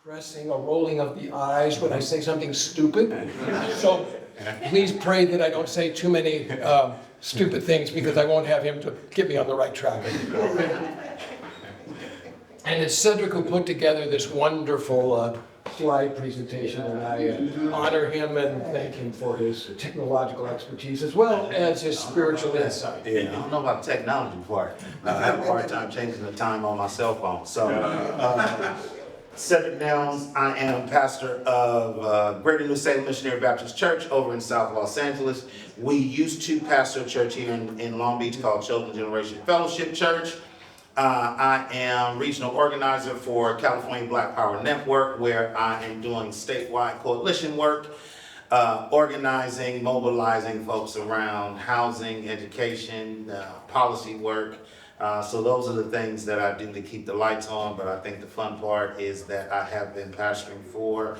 expressing a rolling of the eyes when I say something stupid. So please pray that I don't say too many stupid things, because I won't have him to get me on the right track. And it's Cedric who put together this wonderful slide presentation, and I honor him and thank him for his technological expertise as well as his spiritual insight. Yeah, I don't know about the technology part. I have a hard time changing the time on my cell phone. So, Cedric Nelms, I am pastor of Greater New Salem Missionary Baptist Church over in South Los Angeles. We used to pastor a church here in Long Beach called Chosen Generation Fellowship Church. I am regional organizer for California Black Power Network, where I am doing statewide coalition work, organizing, mobilizing folks around housing, education, policy work. So those are the things that I do to keep the lights on, but I think the fun part is that I have been pastoring for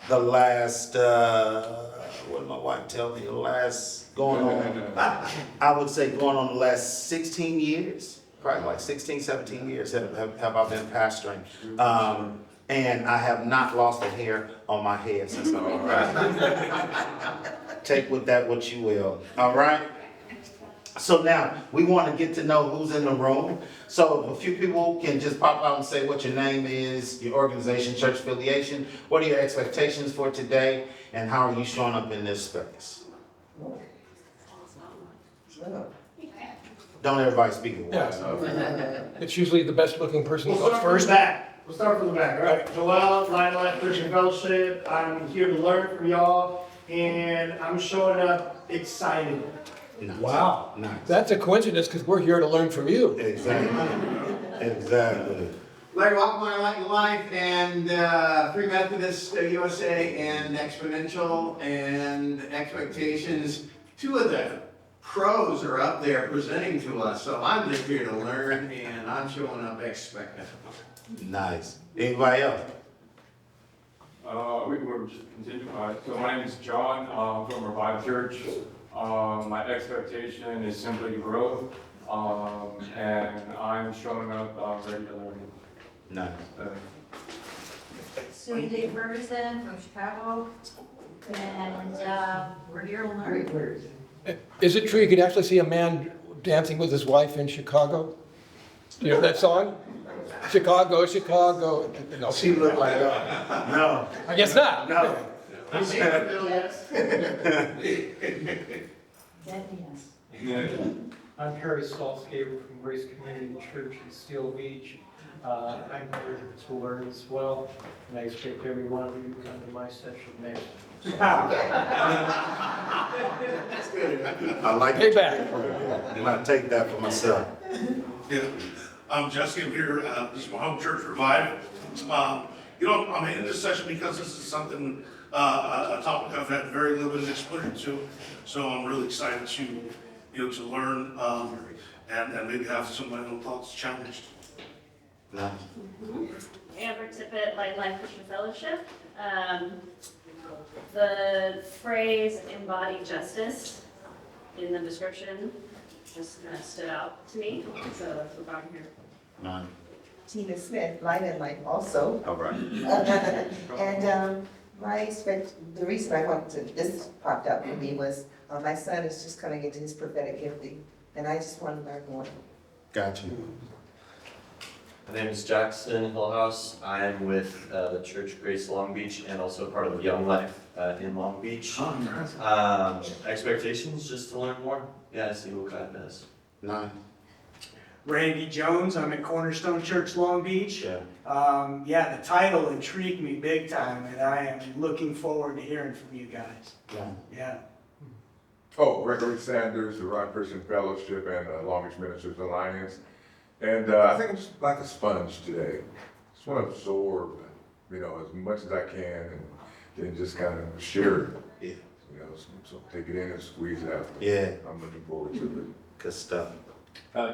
the last, what did my wife tell me, going on the last 16 years. Probably like 16, 17 years have I been pastoring. And I have not lost a hair on my head since I've been pastoring. Take with that what you will, all right? So now, we want to get to know who's in the room. So if a few people can just pop out and say what your name is, your organization, church affiliation, what are your expectations for today, and how are you showing up in this space? Don't everybody speak at once. Yeah. It's usually the best looking person who goes first. We'll start from the back, all right? Joel, Lion Life Christian Fellowship. I'm here to learn from y'all, and I'm showing up excited. Nice. Wow. Nice. That's a coincidence, because we're here to learn from you. Exactly. Exactly. Larry Walker, Lion Life, and Free Methodist USA, and Exponential, and Expectations. Two of the pros are up there presenting to us, so I'm just here to learn, and I'm showing up expectant. Nice. Anybody else? We were just continue. So my name is John. I'm from Revive Church. My expectation is simply growth, and I'm showing up ready to learn. Nice. Susie Ferguson from Chicago, and we're here to learn. Is it true you could actually see a man dancing with his wife in Chicago? You know that song? Chicago, Chicago. No, She looked like that. No. I guess not. No. Yes. I'm Harry Stolzgaber from Grace Community Church in Steel Beach. I'm here to learn as well, and I expect every one of you to come to my session next. I like Pay it. back. And I take that for myself. Yeah, I'm Jesse. I'm here. This is my home church, Revive. I'm in this session because this is something, a topic I've had very limited exposure to. So I'm really excited to learn and maybe have some of my own thoughts challenged. Nice. Amber Tippett, Light Life Christian Fellowship. The phrase embody justice in the description just kind of stood out to me, so that's what I'm here. Nice. Tina Smith, Light and Light also. All right. And the reason I wanted to, this popped up for me was my son is just coming into his prophetic gifting, and I just want to learn more. Got you. My name is Jackson Hillhouse. I am with the Church Grace Long Beach and also part of Young Life in Long Beach. Expectations just to learn more. Yeah, see what God does. Nice. Randy Jones, I'm at Cornerstone Church Long Beach. Yeah. The title intrigued me big time, and I am looking forward to hearing from you guys. Yeah. Oh, Gregory Sanders, the Rock Christian Fellowship and Long Beach Ministers Alliance. And I think I'm just like a sponge today. Just want to absorb, as much as I can, and then just kind of share it. Yeah. So take it in and squeeze it out. Yeah. I'm looking forward to it. Good stuff.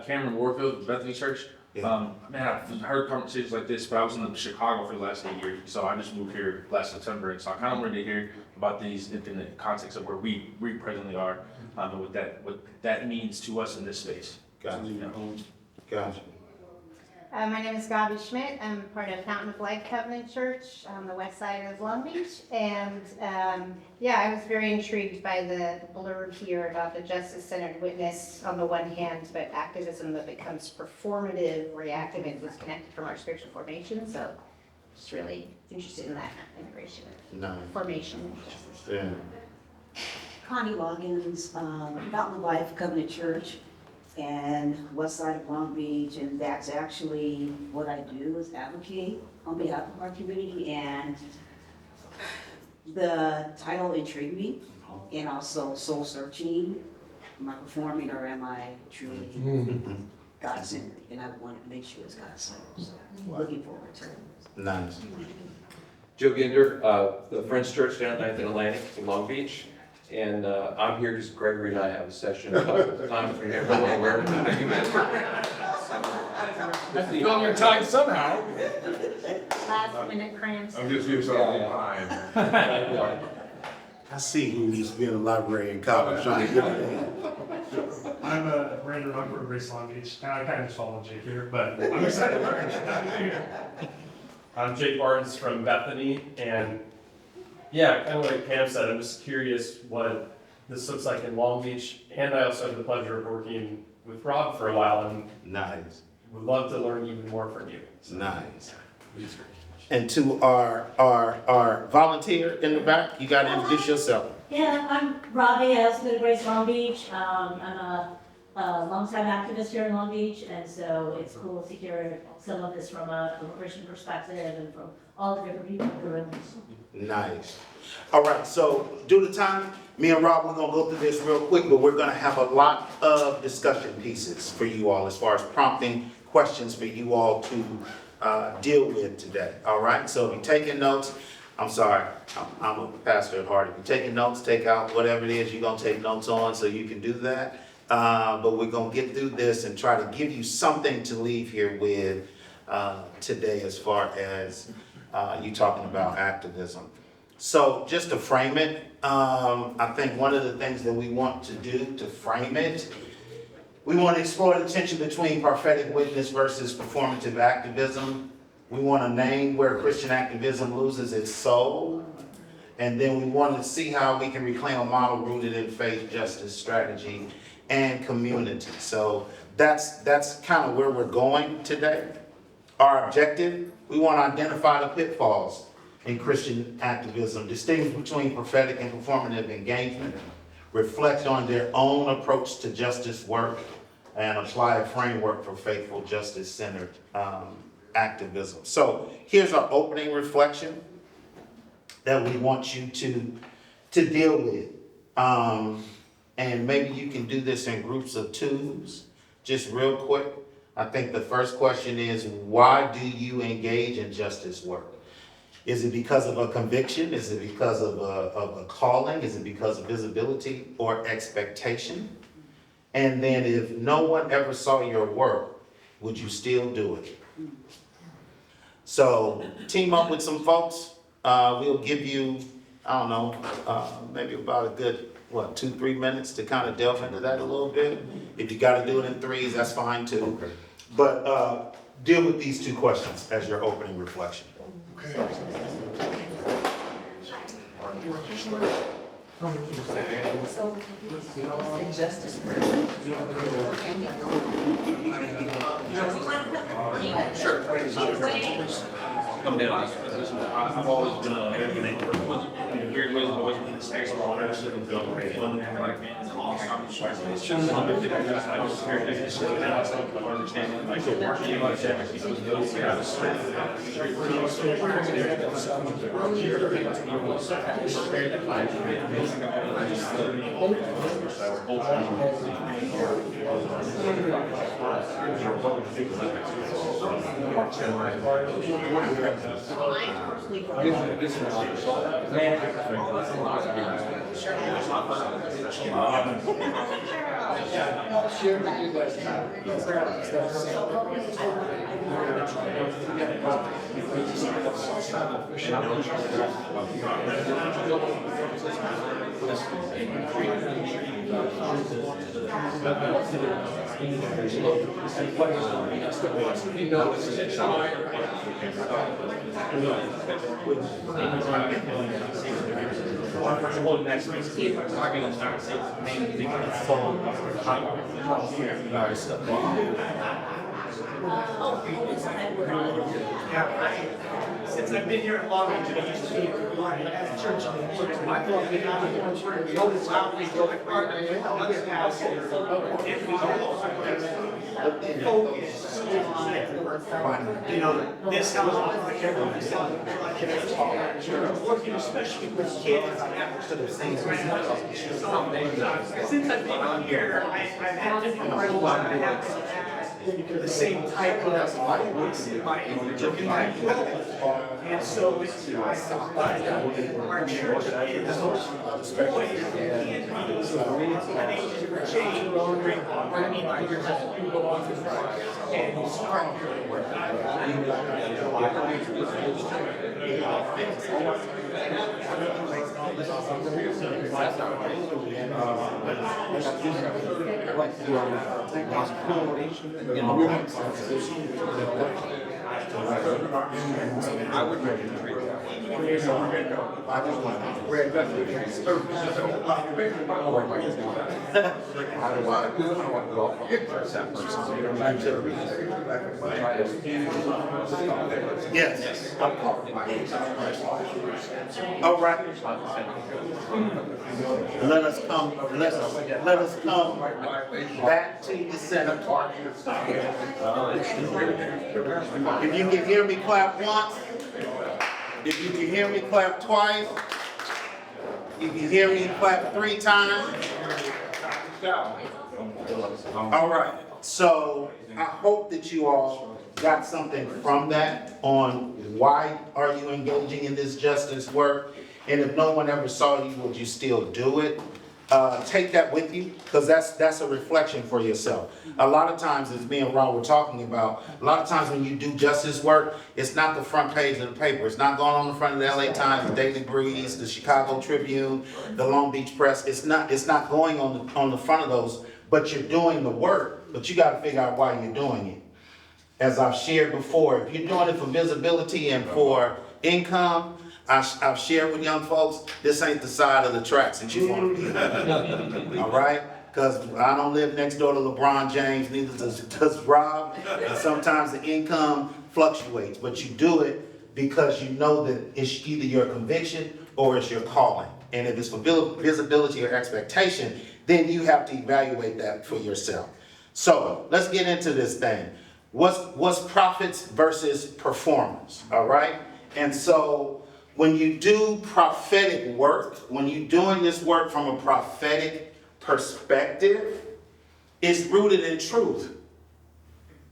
Cameron Warfield, Bethany Church. Yeah. I've heard conversations like this, but I was in Chicago for the last 8 years, so I just moved here last September, and so I kind of wanted to hear about these in the context of where we presently are, and what that means to us in this space. Gotcha. Gotcha. My name is Gabi Schmidt. I'm part of Fountain of Life Covenant Church on the west side of Long Beach. And I was very intrigued by the blurb here about the justice-centered witness on the one hand, but activism that becomes performative, reactive, and disconnected from our spiritual formation. So just really interested in that integration. No. Formation. Yeah. Connie Loggins, Fountain of Life Covenant Church, and west side of Long Beach, and that's actually what I do, is advocate on behalf of our community, and the title intrigued me, and also soul searching. Am I performing or am I truly God-centered? And I wanted to make sure it's God-centered, so looking forward to it. Nice. Joe Ginder, the Friends Church down at 9th and Atlantic in Long Beach. And I'm here because Gregory and I have a session about the time from everyone where you met. Fill your time somehow. Last minute cramps. I'm just here so I'm behind. I see who needs to be in the library in college trying to get it. I'm Brandon Rock from Grace Long Beach. Now I kind of just followed Jake here, but I'm excited to learn. I'm Jake Barnes from Bethany, and yeah, kind of like Pam said, I'm just curious what this looks like in Long Beach, and I also have the pleasure of working with Rob for a while, and Nice. would love to learn even more from you. Nice. And to our volunteer in the back, you gotta introduce yourself. Yeah, I'm Robbie. I also go to Grace Long Beach. I'm a longtime activist here in Long Beach, and so it's cool to hear some of this from a Christian perspective and from all the different people who are in this. Nice. All right, so due to time, me and Rob, we're gonna go through this real quick, but we're gonna have a lot of discussion pieces for you all as far as prompting questions for you all to deal with today. All right, so if you're taking notes, I'm sorry, I'm a pastor at heart. If you're taking notes, take out whatever it is you're gonna take notes on so you can do that. But we're gonna get through this and try to give you something to leave here with today as far as you talking about activism. So just to frame it, I think one of the things that we want to do to frame it, we want to explore the tension between prophetic witness versus performative activism. We want to name where Christian activism loses its soul. And then we want to see how we can reclaim a model rooted in faith, justice, strategy, and community. So that's kind of where we're going today. Our objective, we want to identify the pitfalls in Christian activism, distinguish between prophetic and performative engagement, reflect on their own approach to justice work, and apply a framework for faithful, justice-centered activism. So here's our opening reflection that we want you to deal with. And maybe you can do this in groups of twos, just real quick. I think the first question is, why do you engage in justice work? Is it because of a conviction? Is it because of a calling? Is it because of visibility or expectation? And then if no one ever saw your work, would you still do it? So team up with some folks. We'll give you, I don't know, maybe about a good, 2-3 minutes to kind of delve into that a little bit. If you got to do it in threes, that's fine too. But deal with these two questions as your opening reflection. Justice. Sure. Come down. I've always been a weird ways, I've always been a sex law, I just didn't feel great. Like, man, it's just I just heard it, it's really now it's like I understand like the work you like that, it was those guys. Since I've been here in Long Beach, I used to be at church in the morning. I thought we had to go to South Beach, go to focus on, you know, this house, like everyone's working especially with kids. Since I've been here, I've had different roles, and I have the same type of and so it's, our church is always I would make it three. I just want to read that. Yes. All right. Let us come back to the center. If you can hear me, clap once. If you can hear me, clap twice. If you hear me, clap 3 times. All right. So I hope that you all got something from that on why are you engaging in this justice work, and if no one ever saw you, would you still do it? Take that with you, because that's a reflection for yourself. A lot of times, as me and Ron were talking about, a lot of times when you do justice work, it's not the front page of the paper. It's not going on the front of the LA Times, the Daily Breeze, the Chicago Tribune, the Long Beach Press. It's not going on the front of those, but you're doing the work, but you got to figure out why you're doing it. As I've shared before, if you're doing it for visibility and for income, I've shared with young folks, this ain't the side of the tracks that you want to be on. All right? Because I don't live next door to LeBron James, neither does Rob. And sometimes the income fluctuates, but you do it because you know that it's either your conviction or it's your calling. And if it's for visibility or expectation, then you have to evaluate that for yourself. So let's get into this thing. What's profits versus performance, all right? And so when you do prophetic work, when you're doing this work from a prophetic perspective, it's rooted in truth.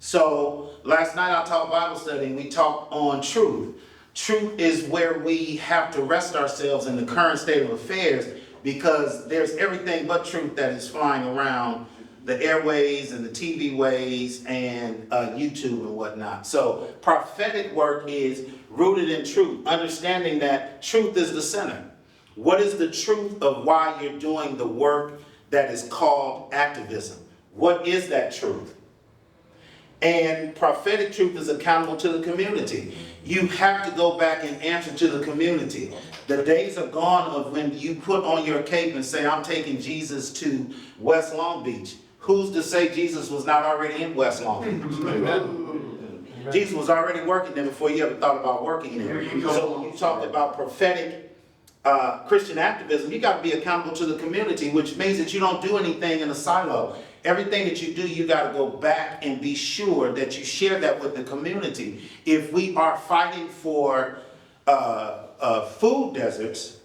So last night I taught Bible study and we talked on truth. Truth is where we have to rest ourselves in the current state of affairs, because there's everything but truth that is flying around the airways and the TV ways and YouTube and whatnot. So prophetic work is rooted in truth, understanding that truth is the center. What is the truth of why you're doing the work that is called activism? What is that truth? And prophetic truth is accountable to the community. You have to go back and answer to the community. The days are gone of when you put on your cape and say, I'm taking Jesus to West Long Beach. Who's to say Jesus was not already in West Long Beach? Jesus was already working there before you ever thought about working there. So when you talk about prophetic Christian activism, you got to be accountable to the community, which means that you don't do anything in a silo. Everything that you do, you got to go back and be sure that you share that with the community. If we are fighting for food deserts,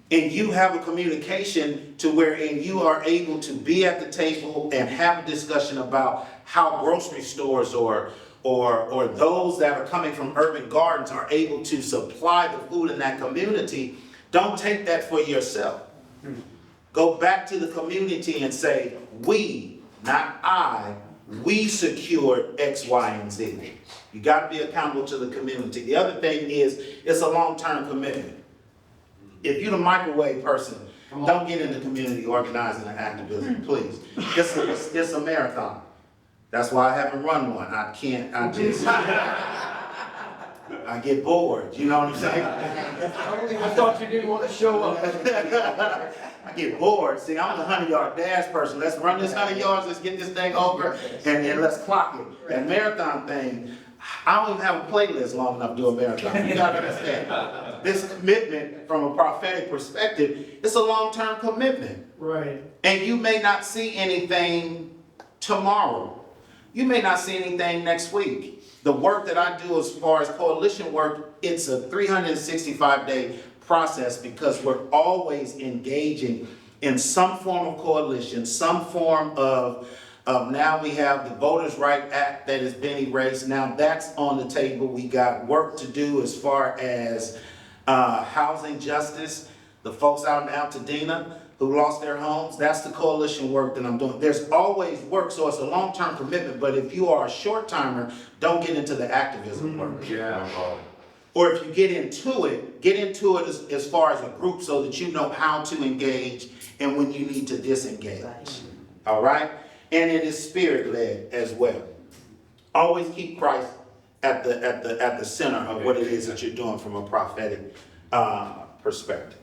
and you have a communication to wherein you are able to be at the table and have a discussion about how grocery stores or those that are coming from urban gardens are able to supply the food in that community, don't take that for yourself. Go back to the community and say, we, not I, we secured X, Y, and Z. You got to be accountable to the community. The other thing is, it's a long-term commitment. If you're the microwave person, Don't get into community organizing and activism, please. It's a marathon. That's why I haven't run one. I get bored, you know what I'm saying? I thought you didn't want to show up. I get bored. See, I'm the 100-yard dash person. Let's run this 100 yards, let's get this thing over, and let's clock it. That marathon thing, I don't even have a playlist long enough to do a marathon. You gotta understand. This commitment from a prophetic perspective, it's a long-term commitment. Right. And you may not see anything tomorrow. You may not see anything next week. The work that I do as far as coalition work, it's a 365-day process because we're always engaging in some form of coalition, some form of now we have the Voters' Right Act that has been erased. Now that's on the table. We got work to do as far as housing justice. The folks out in Altadena who lost their homes, that's the coalition work that I'm doing. There's always work, so it's a long-term commitment, but if you are a short-timer, don't get into the activism work. Yeah. Or if you get into it as far as a group so that you know how to engage and when you need to disengage. All right? And it is spirit-led as well. Always keep Christ at the center of what it is that you're doing from a prophetic perspective.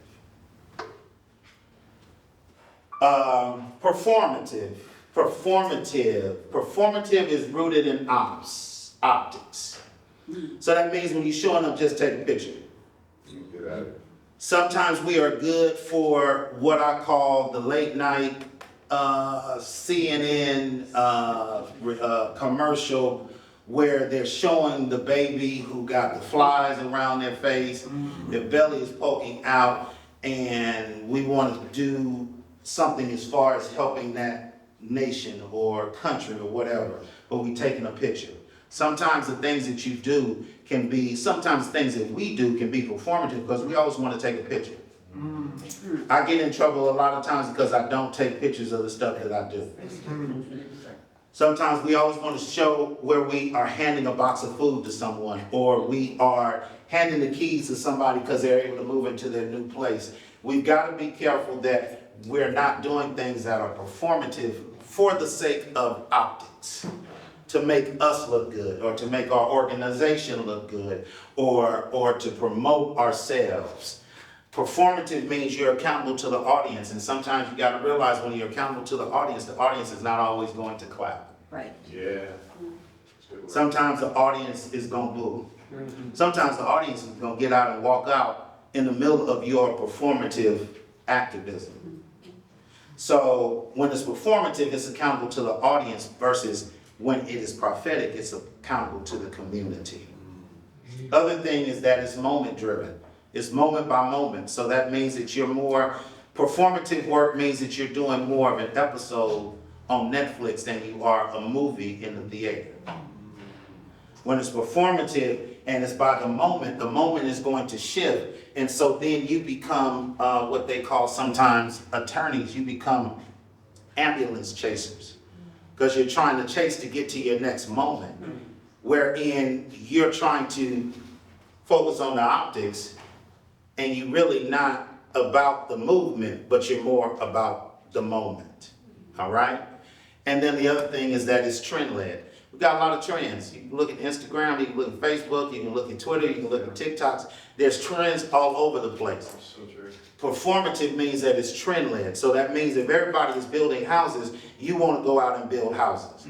Performative is rooted in optics. So that means when you're showing up, just take a picture. Sometimes we are good for what I call the late night CNN commercial where they're showing the baby who got the flies around their face, their belly is poking out, and we want to do something as far as helping that nation or country or whatever, but we taking a picture. Sometimes the things that you do can be, sometimes things that we do can be performative because we always want to take a picture. I get in trouble a lot of times because I don't take pictures of the stuff that I do. Sometimes we always want to show where we are handing a box of food to someone, or we are handing the keys to somebody because they're able to move into their new place. We've got to be careful that we're not doing things that are performative for the sake of optics, to make us look good, or to make our organization look good, or to promote ourselves. Performative means you're accountable to the audience, and sometimes you got to realize when you're accountable to the audience is not always going to clap. Right. Yeah. Sometimes the audience is going to boo. Sometimes the audience is going to get out and walk out in the middle of your performative activism. So when it's performative, it's accountable to the audience versus when it is prophetic, it's accountable to the community. Other thing is that it's moment driven. It's moment by moment. So that means that you're more, performative work means that you're doing more of an episode on Netflix than you are a movie in the theater. When it's performative and it's by the moment is going to shift. And so then you become what they call sometimes attorneys. You become ambulance chasers because you're trying to chase to get to your next moment, wherein you're trying to focus on the optics and you're really not about the movement, but you're more about the moment. All right? And then the other thing is that it's trend-led. We've got a lot of trends. You can look at Instagram, you can look at Facebook, you can look at Twitter, you can look at TikToks. There's trends all over the place. So true. Performative means that it's trend-led. So that means if everybody is building houses, you want to go out and build houses.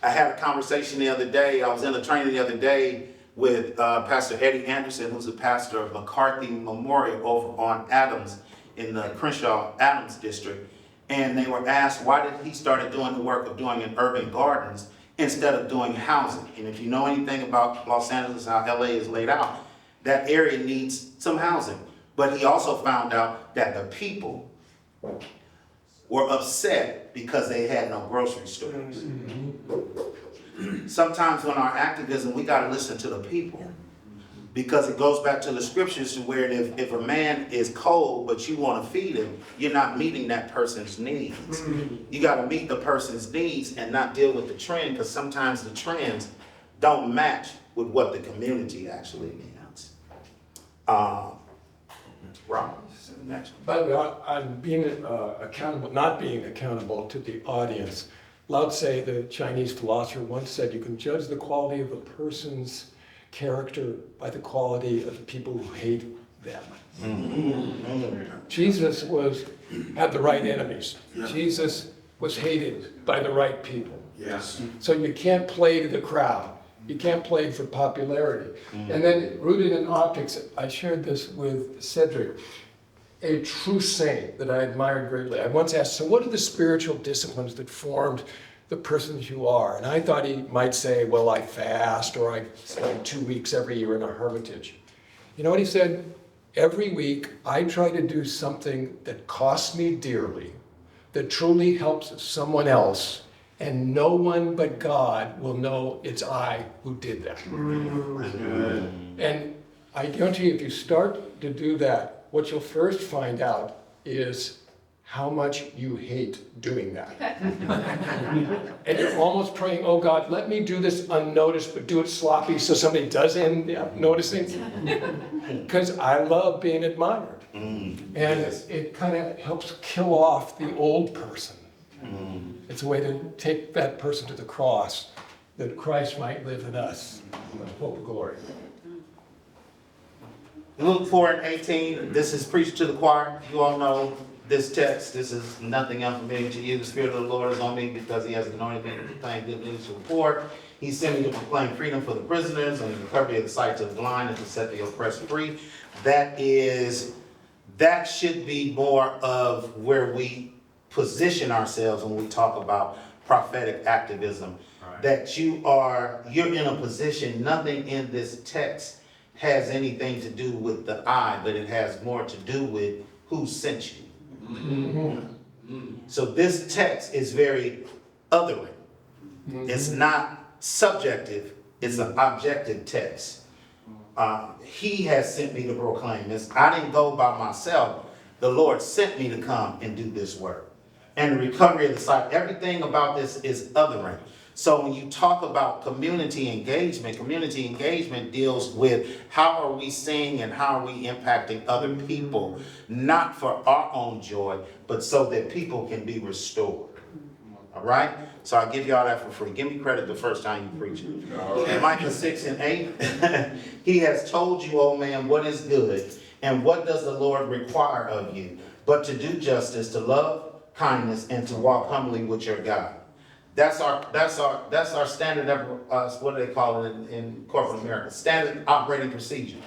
I had a conversation the other day. I was in a training the other day with Pastor Eddie Anderson, who's a pastor of McCarthy Memorial over on Adams in the Crenshaw Adams district. And they were asked, why did he start doing the work of doing in urban gardens instead of doing housing? And if you know anything about Los Angeles, how LA is laid out, that area needs some housing. But he also found out that the people were upset because they had no grocery stores. Sometimes when our activism, we got to listen to the people. Because it goes back to the scriptures where if a man is cold but you want to feed him, you're not meeting that person's needs. You got to meet the person's needs and not deal with the trend, because sometimes the trends don't match with what the community actually needs. Robinson. Next. By the way, on being accountable, not being accountable to the audience, Lao Tse, the Chinese philosopher, once said you can judge the quality of a person's character by the quality of the people who hate them. Jesus had the right enemies. Jesus was hated by the right people. Yes. So you can't play to the crowd. You can't play for popularity. And then rooted in optics, I shared this with Cedric, a true saint that I admired greatly. I once asked, so what are the spiritual disciplines that formed the person you are? And I thought he might say, well, I fast, or I spend 2 weeks every year in a hermitage. You know what he said? Every week, I try to do something that costs me dearly, that truly helps someone else, and no one but God will know it's I who did that. And I guarantee you, if you start to do that, what you'll first find out is how much you hate doing that. And you're almost praying, oh God, let me do this unnoticed, but do it sloppy so somebody does end up noticing. Because I love being admired. And it kind of helps kill off the old person. It's a way to take that person to the cross, that Christ might live in us. Hope of glory. Luke 4:18, this is preached to the choir. You all know this text. This is nothing unfamiliar to you. The Spirit of the Lord is on me because he has anointed me to proclaim good news to the poor. He sent me to proclaim freedom for the prisoners and the recovery of the sight to the blind and to set the oppressed free. That should be more of where we position ourselves when we talk about prophetic activism. Right. That you're in a position, nothing in this text has anything to do with the I, but it has more to do with who sent you. So this text is very othering. It's not subjective, it's an objective text. He has sent me to proclaim this. I didn't go by myself. The Lord sent me to come and do this work. And the recovery of the sight, everything about this is othering. So when you talk about community engagement deals with how are we seeing and how are we impacting other people, not for our own joy, but so that people can be restored. All right? So I'll give y'all that for free. Give me credit the first time you preach it. In Micah 6:8, he has told you, O man, what is good, and what does the Lord require of you, but to do justice, to love kindness, and to walk humbly with your God. That's our standard, what do they call it in corporate America? Standard operating procedure.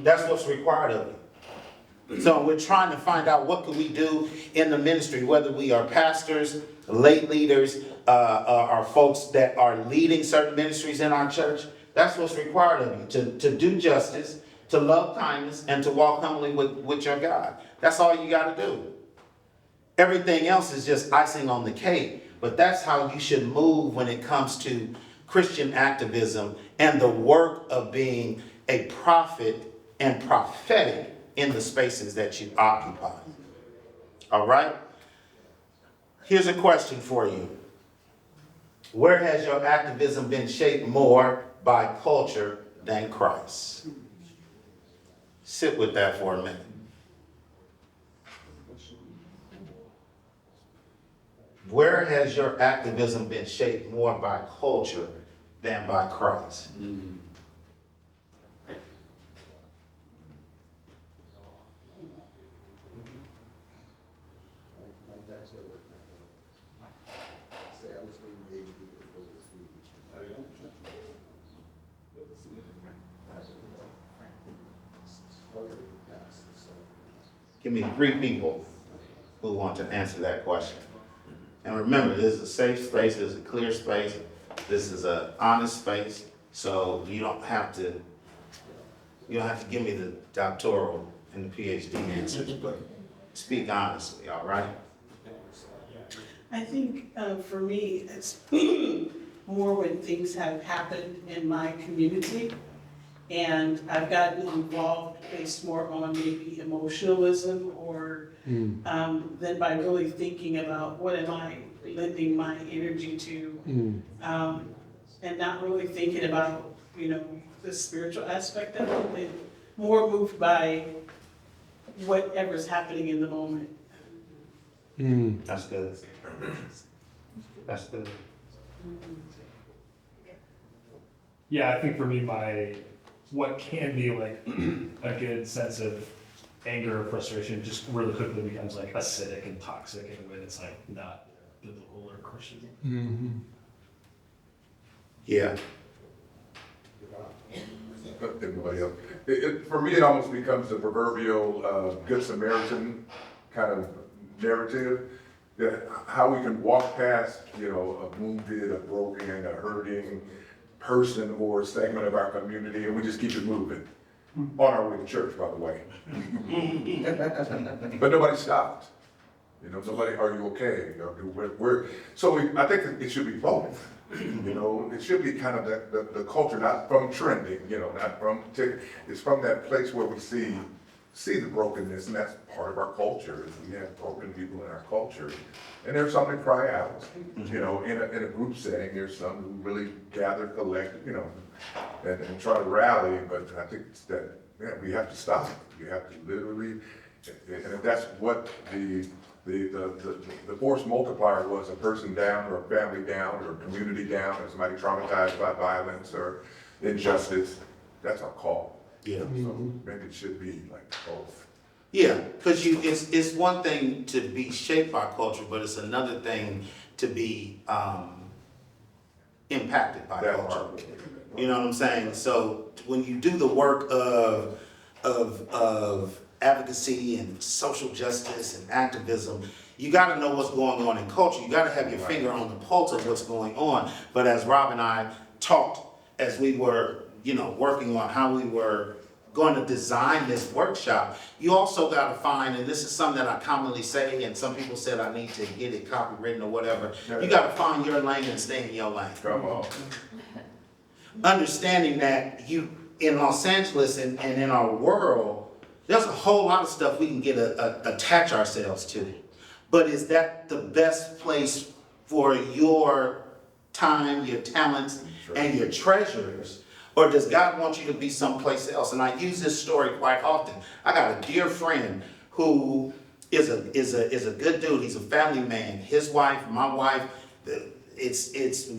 That's what's required of you. So we're trying to find out what can we do in the ministry, whether we are pastors, lay leaders, or folks that are leading certain ministries in our church. That's what's required of you, to do justice, to love kindness, and to walk humbly with your God. That's all you got to do. Everything else is just icing on the cake. But that's how you should move when it comes to Christian activism and the work of being a prophet and prophetic in the spaces that you occupy. All right? Here's a question for you. Where has your activism been shaped more by culture than Christ? Sit with that for a minute. Where has your activism been shaped more by culture than by Christ? Give me 3 people who want to answer that question. And remember, this is a safe space, this is a clear space, this is an honest space, so you don't have to give me the doctoral and the PhD answers, but speak honestly, all right? I think for me, it's more when things have happened in my community and I've gotten involved based more on maybe emotionalism or than by really thinking about what am I lending my energy to and not really thinking about, the spiritual aspect of it. More moved by whatever's happening in the moment. That's good. That's good. Yeah, I think for me, what can be like a good sense of anger or frustration just really quickly becomes like acidic and toxic in a way that's like not biblical or Christian. Mm-hmm. Yeah. Everybody else. For me, it almost becomes the proverbial Good Samaritan kind of narrative. That how we can walk past, a wounded, a broken, a hurting person or segment of our community, and we just keep it moving. On our way to church, by the way. But nobody stopped. Nobody, are you okay? I think it should be both. It should be kind of the culture, not from trending, not from, it's from that place where we see the brokenness, and that's part of our culture. We have broken people in our culture. And there's some that cry out, in a group setting, there's some who really gather, collect, and try to rally, but I think it's that, we have to stop. We have to literally, and if that's what the force multiplier was, a person down, or a family down, or a community down, or somebody traumatized by violence or injustice, that's our call. Yeah. So maybe it should be like both. Yeah, because it's one thing to be shaped by culture, but it's another thing to be impacted by culture. You know what I'm saying? So when you do the work of advocacy and social justice and activism, you got to know what's going on in culture. You got to have your finger on the pulse of what's going on. But as Rob and I talked as we were, working on how we were going to design this workshop, you also got to find, and this is something that I commonly say, and some people said I need to get it copywritten or whatever, you got to find your lane and stay in your lane. Come on. Understanding that in Los Angeles and in our world, there's a whole lot of stuff we can attach ourselves to. But is that the best place for your time, your talents, and your treasures? Or does God want you to be someplace else? And I use this story quite often. I got a dear friend who is a good dude. He's a family man. His wife, my wife,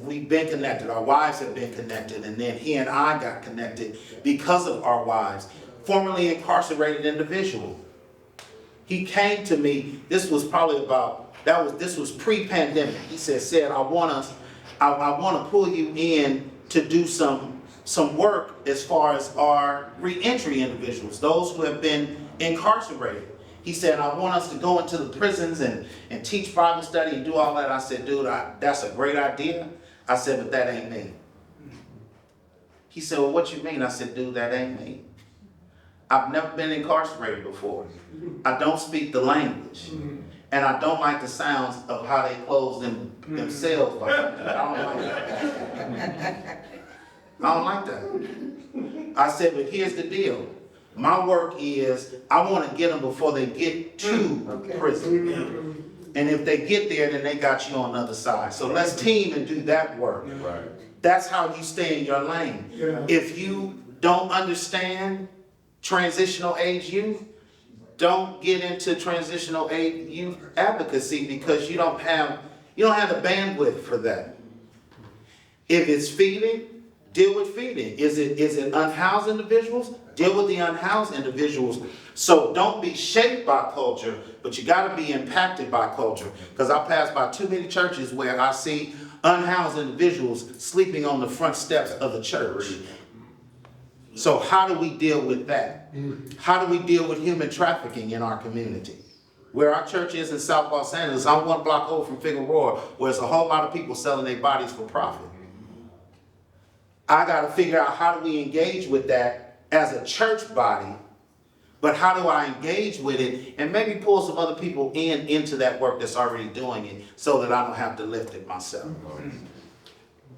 we've been connected. Our wives have been connected. And then he and I got connected because of our wives. Formerly incarcerated individual. He came to me, this was pre-pandemic. He said, I want to pull you in to do some work as far as our reentry individuals, those who have been incarcerated. He said, I want us to go into the prisons and teach Bible study and do all that. I said, dude, that's a great idea. I said, but that ain't me. He said, well, what you mean? I said, dude, that ain't me. I've never been incarcerated before. I don't speak the language. And I don't like the sounds of how they close themselves like that. I don't like that. I said, but here's the deal. My work is, I want to get them before they get to prison. And if they get there, then they got you on the other side. So let's team and do that work. Right. That's how you stay in your lane. If you don't understand transitional age youth, don't get into transitional age youth advocacy because you don't have the bandwidth for that. If it's feeding, deal with feeding. Is it unhoused individuals? Deal with the unhoused individuals. So don't be shaped by culture, but you got to be impacted by culture. Because I pass by too many churches where I see unhoused individuals sleeping on the front steps of the church. So how do we deal with that? How do we deal with human trafficking in our community? Where our church is in South Los Angeles, I'm one block over from Figueroa, where there's a whole lot of people selling their bodies for profit. I got to figure out how do we engage with that as a church body, but how do I engage with it and maybe pull some other people into that work that's already doing it so that I don't have to lift it myself.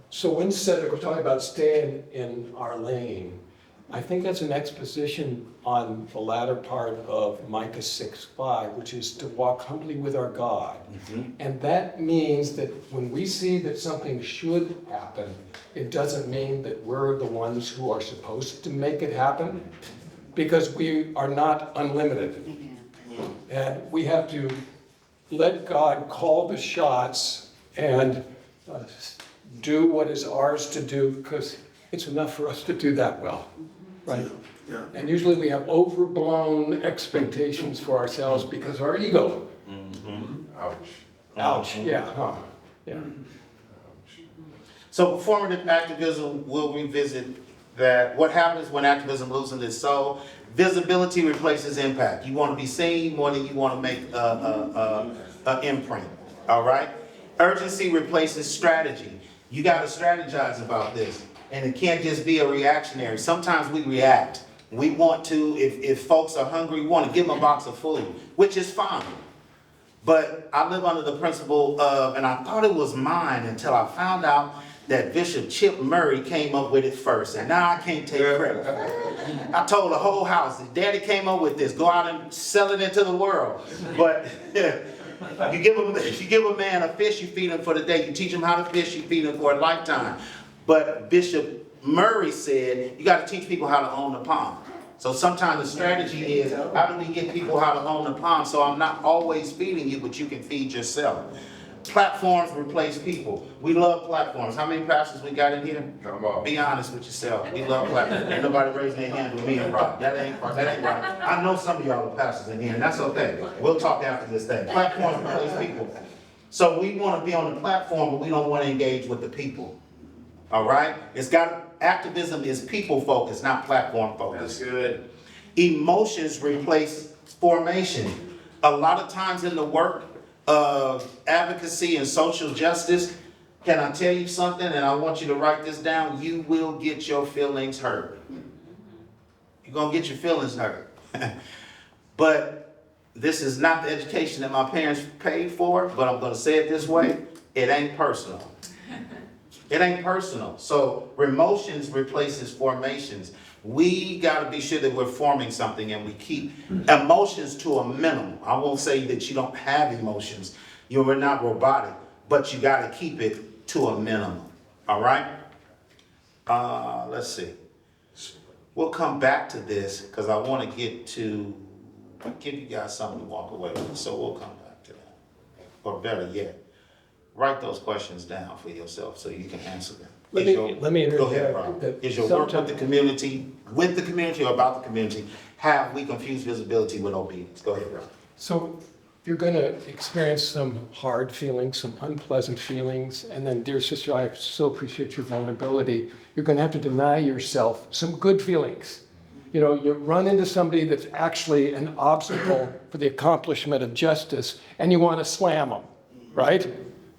So when Cedric was talking about staying in our lane, I think that's an exposition on the latter part of Micah 6:5, which is to walk humbly with our God. And that means that when we see that something should happen, it doesn't mean that we're the ones who are supposed to make it happen, because we are not unlimited. And we have to let God call the shots and do what is ours to do, because it's enough for us to do that well, right? Yeah. And usually we have overblown expectations for ourselves because of our ego. Ouch. Ouch, yeah, huh, yeah. So performative activism, we'll revisit that. What happens when activism loses its soul? Visibility replaces impact. You want to be seen more than you want to make an imprint, all right? Urgency replaces strategy. You got to strategize about this. And it can't just be a reactionary. Sometimes we react. We want to, if folks are hungry, we want to give them a box of food, which is fine. But I live under the principle of, and I thought it was mine until I found out that Bishop Chip Murray came up with it first, and now I can't take credit. I told the whole house, Daddy came up with this, go out and sell it into the world. But you give a man a fish, you feed him for the day. You teach him how to fish, you feed him for a lifetime. But Bishop Murray said, you got to teach people how to own the pond. So sometimes the strategy is, how do we get people how to own the pond so I'm not always feeding you, but you can feed yourself. Platforms replace people. We love platforms. How many pastors we got in here? Come on. Be honest with yourself. We love platforms. Ain't nobody raising their hand with me and Rob. That ain't right. I know some of y'all are pastors in here, and that's okay. We'll talk after this thing. Platforms replace people. So we want to be on the platform, but we don't want to engage with the people. All right? Activism is people focused, not platform focused. That's good. Emotions replace formation. A lot of times in the work of advocacy and social justice, can I tell you something, and I want you to write this down, you will get your feelings hurt. You're going to get your feelings hurt. But this is not the education that my parents paid for, but I'm going to say it this way, it ain't personal. It ain't personal. So emotions replaces formations. We got to be sure that we're forming something and we keep emotions to a minimum. I won't say that you don't have emotions. You're not robotic, but you got to keep it to a minimum. All right? Let's see. We'll come back to this because I want to give you guys something to walk away with. So we'll come back to that. Or better yet, write those questions down for yourself so you can answer them. Let me interject. Go ahead, Rob. Is your work with the community or about the community? Have we confused visibility with obedience? Go ahead, Rob. So you're going to experience some hard feelings, some unpleasant feelings, and then, dear sister, I so appreciate your vulnerability. You're going to have to deny yourself some good feelings. You know, you run into somebody that's actually an obstacle for the accomplishment of justice, and you want to slam them, right?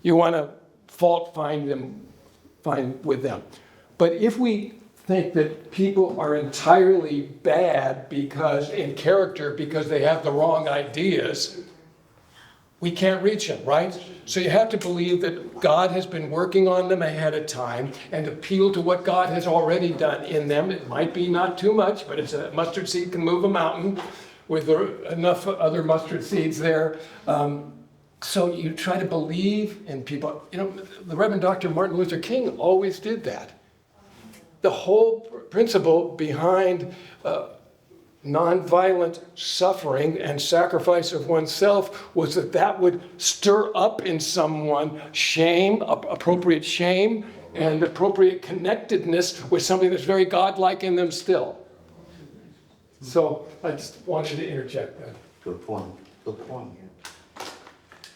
You want to fault find with them. But if we think that people are entirely bad because they have the wrong ideas, we can't reach them, right? So you have to believe that God has been working on them ahead of time and appeal to what God has already done in them. It might be not too much, but it's a mustard seed can move a mountain with enough other mustard seeds there. So you try to believe in people. You know, the Reverend Dr. Martin Luther King always did that. The whole principle behind nonviolent suffering and sacrifice of oneself was that would stir up in someone shame, appropriate shame, and appropriate connectedness with something that's very godlike in them still. So I just wanted to interject that. Good point. Good point.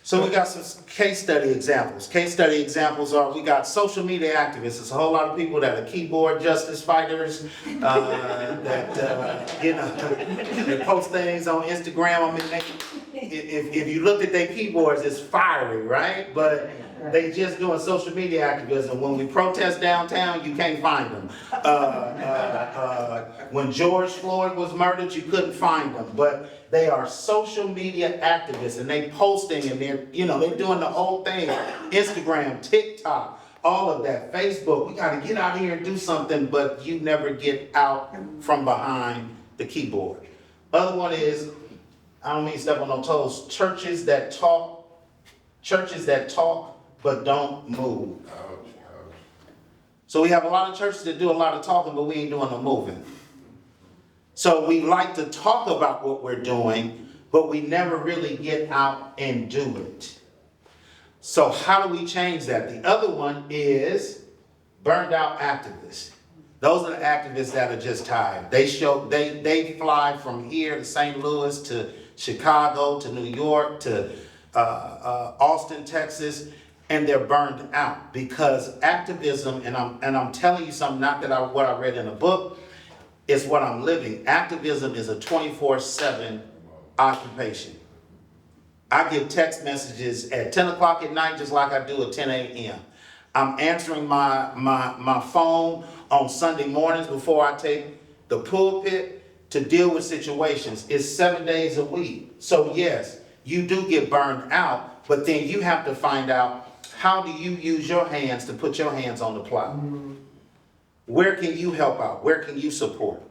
So we got some case study examples. Case study examples are, we got social media activists. There's a whole lot of people that are keyboard justice fighters, that post things on Instagram. I mean, if you look at their keyboards, it's fiery, right? But they just doing social media activism. When we protest downtown, you can't find them. When George Floyd was murdered, you couldn't find them. But they are social media activists, and they posting, and they're doing the whole thing. Instagram, TikTok, all of that, Facebook. We got to get out here and do something, but you never get out from behind the keyboard. Other one is, I don't mean to step on no toes, churches that talk but don't move. So we have a lot of churches that do a lot of talking, but we ain't doing no moving. So we like to talk about what we're doing, but we never really get out and do it. So how do we change that? The other one is burned out activists. Those are the activists that are just tired. They fly from here to St. Louis to Chicago to New York to Austin, Texas, and they're burned out because activism, and I'm telling you something, not that what I read in a book, it's what I'm living. Activism is a 24/7 occupation. I get text messages at 10 o'clock at night just like I do at 10 a.m. I'm answering my phone on Sunday mornings before I take the pulpit to deal with situations. It's 7 days a week. So yes, you do get burned out, but then you have to find out, how do you use your hands to put your hands on the plow? Where can you help out? Where can you support?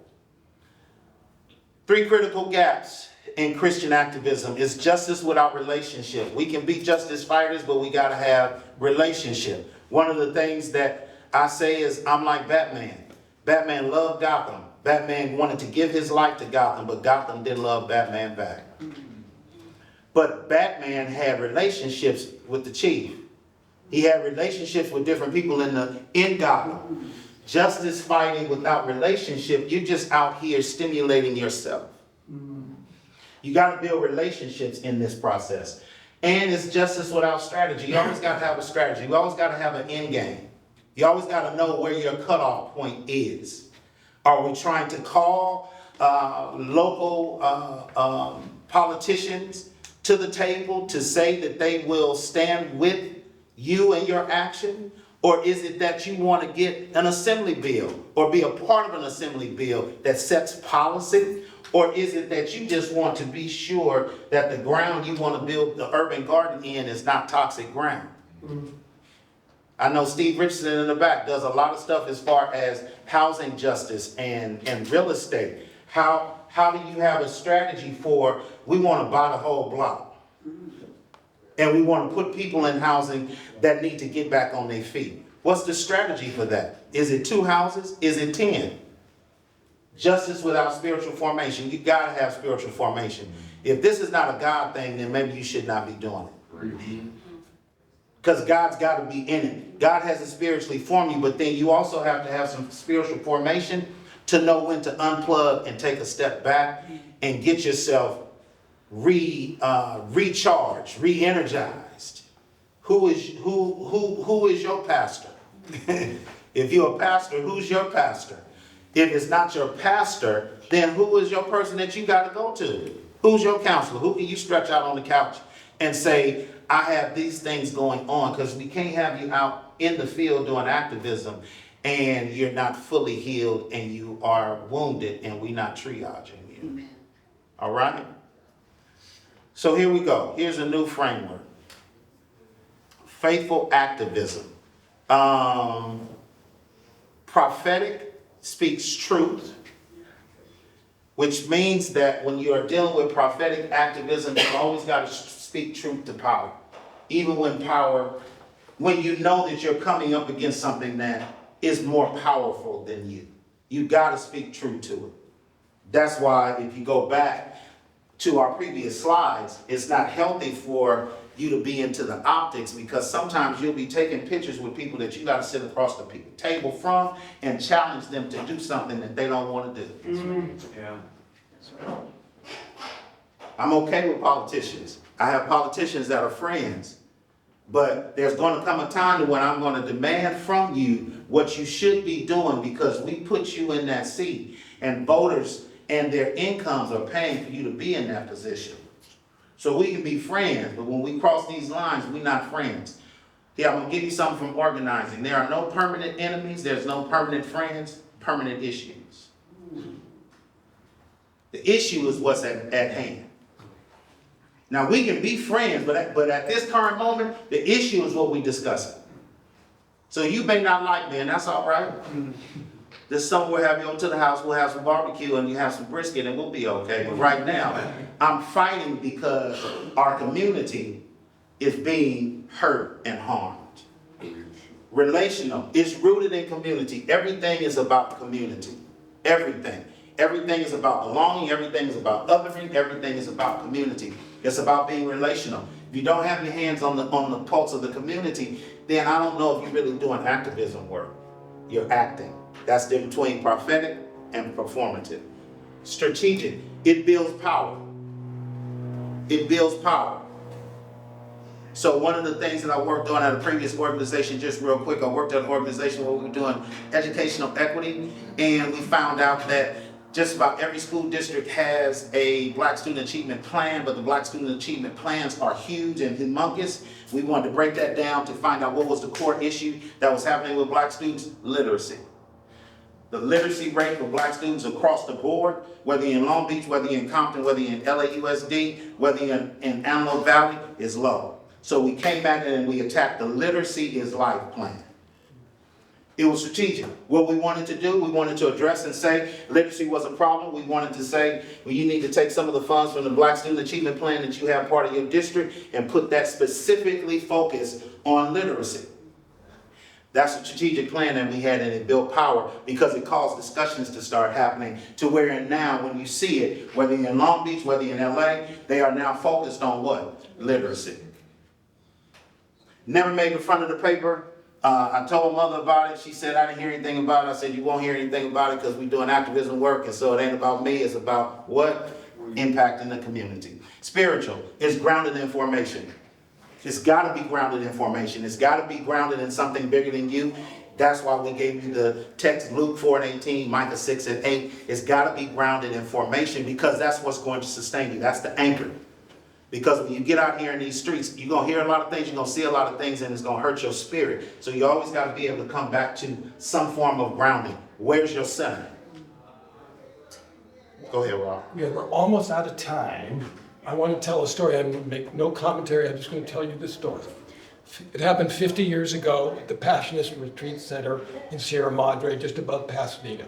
3 critical gaps in Christian activism is justice without relationship. We can be justice fighters, but we gotta have relationship. One of the things that I say is, I'm like Batman. Batman loved Gotham. Batman wanted to give his life to Gotham, but Gotham didn't love Batman back. But Batman had relationships with the chief. He had relationships with different people in Gotham. Justice fighting without relationship, you're just out here stimulating yourself. You got to build relationships in this process. And it's justice without strategy. You always got to have a strategy. You always got to have an end game. You always got to know where your cutoff point is. Are we trying to call local politicians to the table to say that they will stand with you and your action? Or is it that you want to get an assembly bill or be a part of an assembly bill that sets policy? Or is it that you just want to be sure that the ground you want to build the urban garden in is not toxic ground? I know Steve Richardson in the back does a lot of stuff as far as housing justice and real estate. How do you have a strategy for, we want to buy the whole block? And we want to put people in housing that need to get back on their feet. What's the strategy for that? Is it 2 houses? Is it 10? Justice without spiritual formation. You got to have spiritual formation. If this is not a God thing, then maybe you should not be doing it. Because God's got to be in it. God has to spiritually form you, but then you also have to have some spiritual formation to know when to unplug and take a step back and get yourself recharged, re-energized. Who is your pastor? If you're a pastor, who's your pastor? If it's not your pastor, then who is your person that you got to go to? Who's your counselor? Who can you stretch out on the couch and say, I have these things going on? Because we can't have you out in the field doing activism and you're not fully healed and you are wounded and we're not triaging you. Amen. All right? So here we go. Here's a new framework. Faithful activism. Prophetic speaks truth, which means that when you are dealing with prophetic activism, you always got to speak truth to power. Even when you know that you're coming up against something that is more powerful than you. You got to speak truth to it. That's why if you go back to our previous slides, it's not healthy for you to be into the optics, because sometimes you'll be taking pictures with people that you got to sit across the table from and challenge them to do something that they don't want to do. Yeah. I'm okay with politicians. I have politicians that are friends, but there's going to come a time when I'm going to demand from you what you should be doing, because we put you in that seat, and voters and their incomes are paying for you to be in that position. So we can be friends, but when we cross these lines, we're not friends. Here, I'm going to give you something from organizing. There are no permanent enemies. There's no permanent friends, permanent issues. The issue is what's at hand. Now, we can be friends, but at this current moment, the issue is what we're discussing. So you may not like me, and that's all right. This summer we'll have you over to the house, we'll have some barbecue, and you have some brisket, and we'll be okay. But right now, I'm fighting because our community is being hurt and harmed. Relational, it's rooted in community. Everything is about community. Everything. Everything is about belonging, everything is about othering, everything is about community. It's about being relational. If you don't have your hands on the pulse of the community, then I don't know if you're really doing activism work. You're acting. That's the difference between prophetic and performative. Strategic, it builds power. It builds power. So one of the things that I worked on at a previous organization, just real quick, I worked at an organization where we were doing educational equity, and we found out that just about every school district has a Black Student Achievement Plan, but the Black Student Achievement Plans are huge and humongous. We wanted to break that down to find out what was the core issue that was happening with Black students: literacy. The literacy rate for Black students across the board, whether you're in Long Beach, whether you're in Compton, whether you're in LAUSD, whether you're in Antelope Valley, is low. So we came back and we attacked the Literacy is Life plan. It was strategic. What we wanted to do, we wanted to address and say literacy was a problem. We wanted to say, well, you need to take some of the funds from the Black Student Achievement Plan that you have part of your district and put that specifically focused on literacy. That's a strategic plan that we had, and it built power because it caused discussions to start happening to where now when you see it, whether you're in Long Beach, whether you're in LA, they are now focused on what? Literacy. Never made the front of the paper. I told mother about it. She said, I didn't hear anything about it. I said, you won't hear anything about it because we're doing activism work, and so it ain't about me. It's about what? Impacting the community. Spiritual is grounded in formation. It's got to be grounded in formation. It's got to be grounded in something bigger than you. That's why we gave you the text, Luke 4:18, Micah 6:8. It's got to be grounded in formation because that's what's going to sustain you. That's the anchor. Because when you get out here in these streets, you're going to hear a lot of things, you're going to see a lot of things, and it's going to hurt your spirit. So you always got to be able to come back to some form of grounding. Where's your center? Go ahead, Rob. Yeah, we're almost out of time. I want to tell a story. I'm going to make no commentary. I'm just going to tell you this story. It happened 50 years ago at the Passionist Retreat Center in Sierra Madre, just above Pasadena.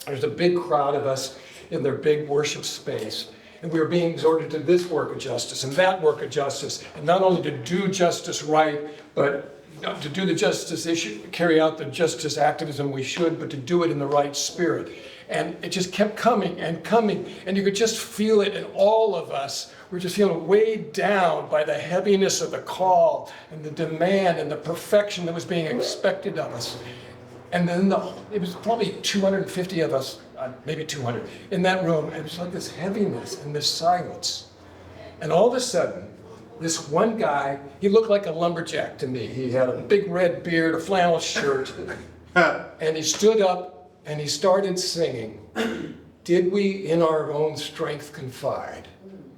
There's a big crowd of us in their big worship space. And we were being exhorted to this work of justice and that work of justice. And not only to do justice right, but to do the justice issue, carry out the justice activism we should, but to do it in the right spirit. And it just kept coming and coming. And you could just feel it in all of us. We're just feeling weighed down by the heaviness of the call and the demand and the perfection that was being expected of us. And then it was probably 250 of us, maybe 200, in that room. And it was like this heaviness and this silence. And all of a sudden, this one guy, he looked like a lumberjack to me. He had a big red beard, a flannel shirt, and he stood up and he started singing, "Did we in our own strength confide?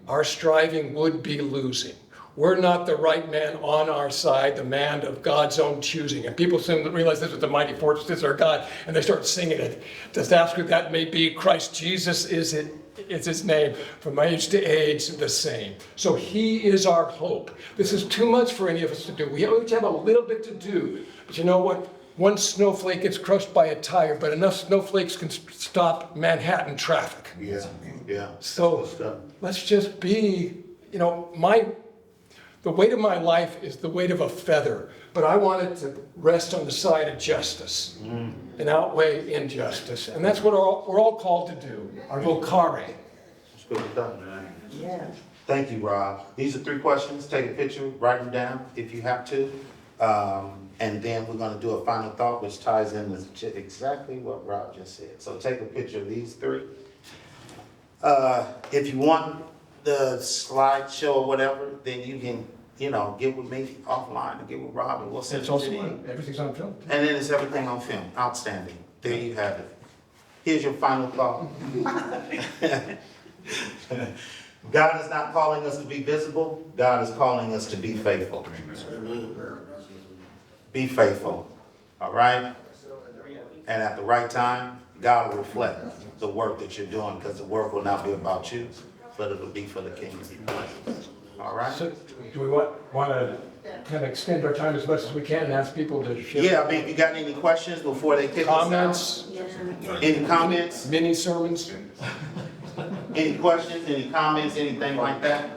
Our striving would be losing. We're not the right man on our side, the man of God's own choosing." And people soon realize this is the mighty fortress, this is our God, and they start singing it. Just ask who that may be. Christ Jesus is his name. From age to age, the same. So he is our hope. This is too much for any of us to do. We each have a little bit to do. But you know what? One snowflake gets crushed by a tire, but enough snowflakes can stop Manhattan traffic. Yeah. So let's just be, the weight of my life is the weight of a feather, but I want it to rest on the side of justice and outweigh injustice. And that's what we're all called to do, our vocare. It's good done, man. Yeah. Thank you, Rob. These are 3 questions. Take a picture, write them down if you have to. And then we're going to do a final thought, which ties in with exactly what Rob just said. So take a picture of these 3. If you want the slideshow or whatever, then you can, get with me offline and get with Rob, and we'll send it to you. Everything's on film. And then it's everything on film. Outstanding. There you have it. Here's your final thought. God is not calling us to be visible. God is calling us to be faithful. Be faithful. All right? And at the right time, God will reflect the work that you're doing, because the work will not be about you, but it'll be for the kingdom. All right? So do we want to kind of extend our time as much as we can and ask people to share? Yeah, if you got any questions before they kick comments? us out? Any comments? Mini sermons? Any questions, any comments, anything like that?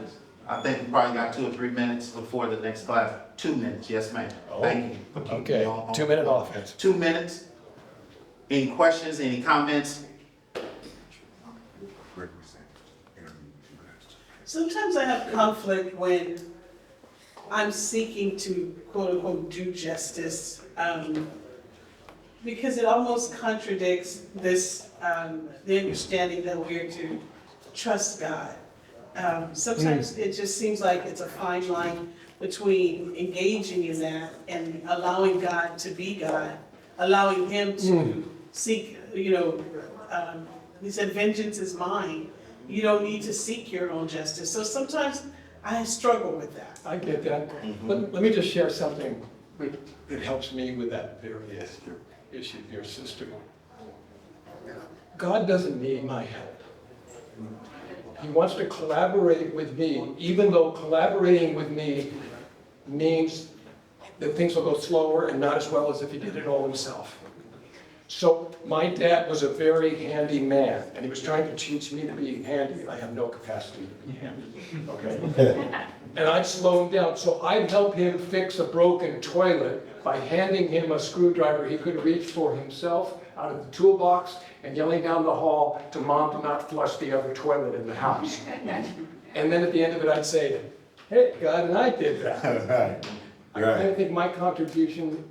I think we probably got 2 or 3 minutes before the next class. 2 minutes, yes ma'am. Thank you. Okay, 2-minute offense. 2 minutes. Any questions, any comments? sometimes I have conflict when I'm seeking to quote unquote do justice, because it almost contradicts this, the understanding that we're to trust God. Sometimes it just seems like it's a fine line between engaging in that and allowing God to be God, allowing Him to seek, He said, vengeance is mine. You don't need to seek your own justice. So sometimes I struggle with that. I get that. Let me just share something that helps me with that very issue, dear sister. God doesn't need my help. He wants to collaborate with me, even though collaborating with me means that things will go slower and not as well as if he did it all himself. So my dad was a very handy man, and he was trying to teach me to be handy. I have no capacity to be handy, okay? And I'd slow him down. So I'd help him fix a broken toilet by handing him a screwdriver he could reach for himself out of the toolbox and yelling down the hall to Mom to not flush the other toilet in the house. And then at the end of it, I'd say, hey, God and I did that. I think my contribution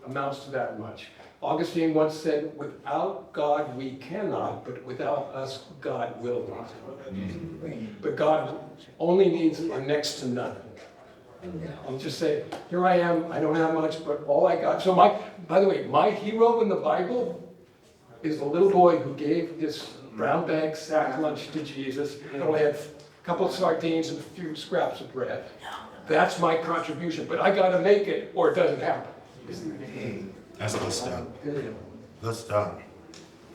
amounts to that much. Augustine once said, without God we cannot, but without us God will not. But God only needs a next to none. I'll just say, here I am, I don't have much, but all I got. So by the way, my hero in the Bible is the little boy who gave his brown bag sack lunch to Jesus and only had a couple of sardines and a few scraps of bread. That's my contribution, but I gotta make it or it doesn't happen. That's good stuff. Good stuff.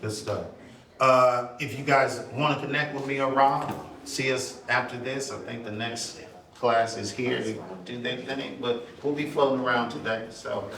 Good stuff. If you guys want to connect with me or Rob, see us after this. I think the next class is here to do their thing, but we'll be floating around today, so.